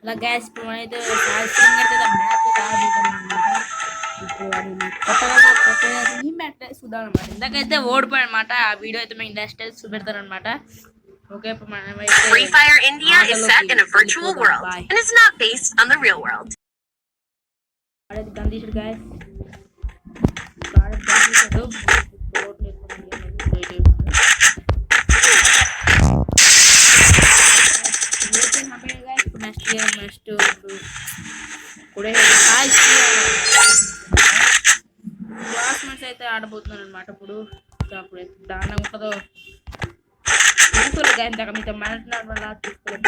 అలా గ్యాస్ ఇప్పుడు మనైతే మ్యాచ్ ఆడబోతున్నాం కొత్తగా ఈ మ్యాచ్ చూద్దాం అనమాట. ఇందాకైతే ఓడిపోయాడు అనమాట. ఆ వీడియో అయితే మేము నెక్స్ట్ అయితే చూపెడతాను అనమాట. ఓకే, ఇప్పుడు మనం Free Fire India is set in a virtual world and is not based on the real world. ఆడేది గన్ తీసాడు గాయస్. ఆడేది గన్ తీసాడు. నెక్స్ట్ ఇప్పుడే క్లాస్మేట్స్ అయితే ఆడబోతున్నాను అనమాట. ఇప్పుడు అప్పుడు దాని ఉంటుందో తీసుకోలేదు ఇందాక మీతో మాట్లాడడం వల్ల తీసుకోలేదు.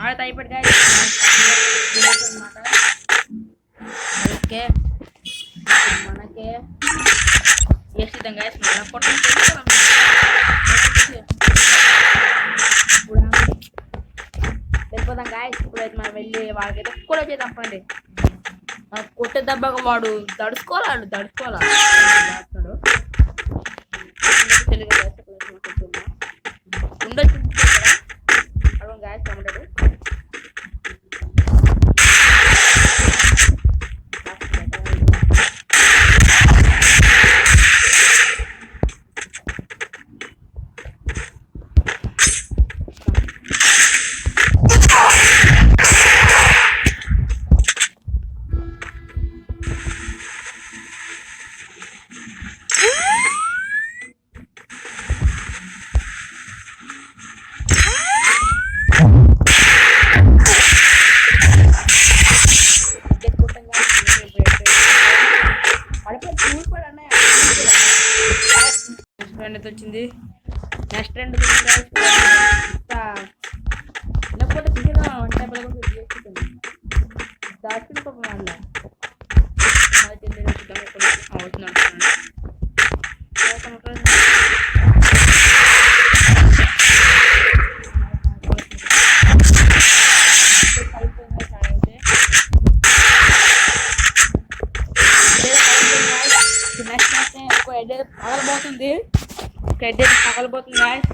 ఆడైతే అయిపోయాడు గాయస్ అనమాట. ఓకే, మనకే చేసిద్దాం గాయస్. మన పొట్టం వెళ్ళిపోదాం గాయస్. ఇప్పుడైతే మనం వెళ్ళి వాళ్ళకైతే కూడా చేద్దాం. పండి కొట్టే దెబ్బగా వాడు దడుచుకోవాలి దాడుతాడు తెలుగు ఉండొచ్చు అడుగు గాయస్ కమటాడు. వచ్చింది నెక్స్ట్ రెండు లేకపోతే పిల్లలు వంట దాచుకుని పాపం వాళ్ళ అవుతున్నాను. పగలబోతుంది. ఎడ్డీ పగలబోతుంది గాయస్.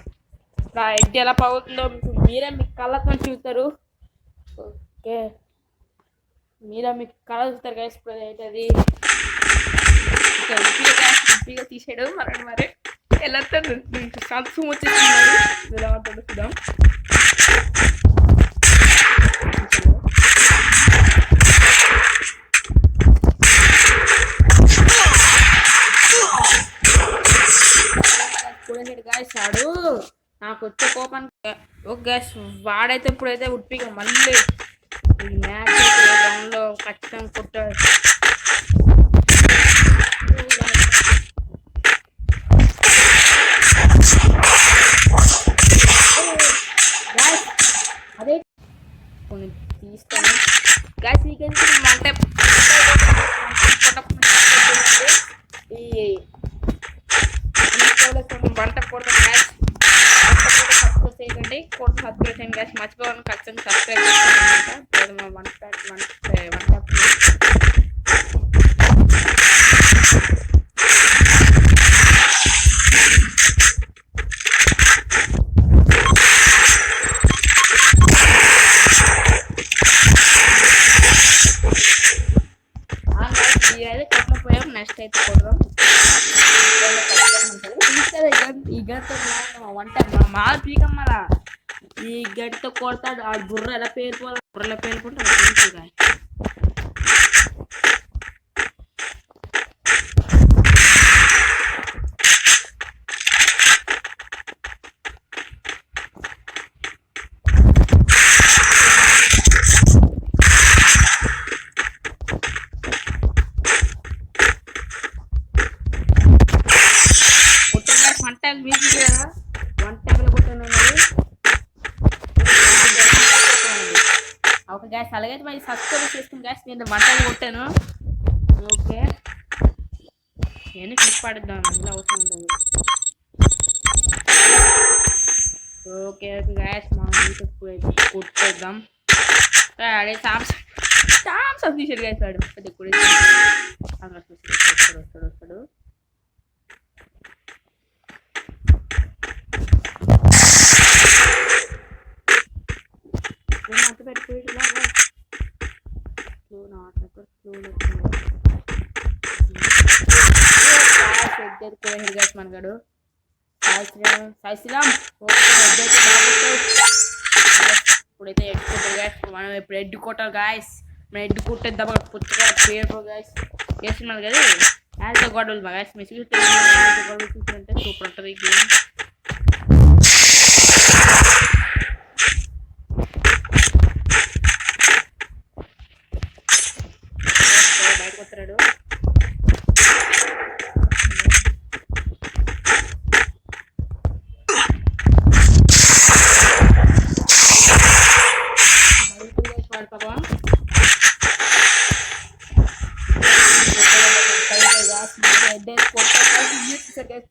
ఎడ్డీ ఎలా పగులుతుందో మీరే మీ కళ్ళతో చూస్తారు. ఓకే, మీరే మీ కళ్ళ చూస్తారు గాయస్. ఇప్పుడు అయితే అది ఉప్పిగా తీసాడు. మరి ఎలా సంతసం వచ్చేస్తున్నారు. ఎలా ఉంటుందో చూద్దాం. ఆడు నాకు వచ్చే కోపానికి ఒక గ్యాస్ వాడైతే ఇప్పుడైతే ఉప్పిగా మళ్ళీ ఈ మ్యాచ్ గ్రౌండ్లో ఖచ్చితంగా కొట్టాడు. అదే కొన్ని తీస్తాను గ్యాస్. ఈ అంటే ఈ వంట కూడా మ్యాచ్ సబ్స్క్రైబ్ చేయండి. కూడా సబ్స్క్రైబ్ చేయండి గ్యాస్. మర్చిపోవాలని ఖచ్చితంగా సబ్స్క్రైబ్ చేయండి. వంట అయితే కొట్టకపోయాం. నెక్స్ట్ అయితే కొడదాం. ఈ గడితో వంట మా పీకమ్మలా ఈ గడితో కొడతాడు. ఆ బుర్ర ఎలా పేరుకోవాలి, బుర్రలో పేరుకుంటే ఒక గ్యాస్ అలాగైతే మరి సబ్స్క్రైబ్ చేసుకుని గ్యాస్ నేను వంటలు కొట్టాను. ఓకే, నేను క్లిక్ పడుద్దాం, అందులో అవసరం ఉండదు. ఓకే గాయస్ మనం కొట్టేద్దాం అడే థమ్స్ అప్ తీసాడు గాయస్ వాడు పెద్ద వస్తాడు అంత పెట్టుకోవాలి మనగాడు సాయి శ్రీరామ్ ఇప్పుడైతే ఎడ్ కొట్టారు గాయస్ మనం ఇప్పుడు ఎడ్ కొట్టాలి గాయస్ మనం ఎడ్ కొట్టేద్దాం పుచ్చగా పేరు గాయస్ చేస్తున్నాను కదా యాడ్తో గొడవలు గాయస్ మెసేజ్ గొడవలు చూసుకుంటే సూపర్ ఉంటుంది ఈ గేమ్ బయటకు వస్తున్నాడు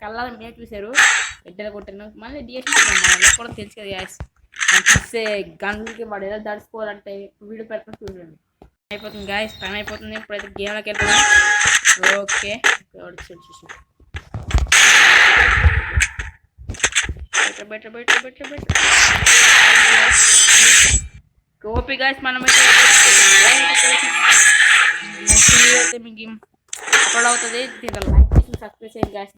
కళ్ళ మీద చూసారు ఎడ్డలు కొట్టాను మళ్ళీ డిఎస్పీ కూడా తెలుసు కదా గ్యాస్ చూస్తే గన్లకి వాడు ఎలా దడిచిపోవాలంటే వీడియో పెట్టుకుని చూడండి అయిపోతుంది గ్యాస్ టైం అయిపోతుంది ఇప్పుడైతే గేమ్లోకి వెళ్తున్నాం ఓకే చూసి బెటర్ ఓపీ గాయస్ మనమైతే మీకు అప్లోడ్ అవుతుంది దీంట్లో లైక్ చేసి సబ్స్క్రైబ్ చేయండి గాయస్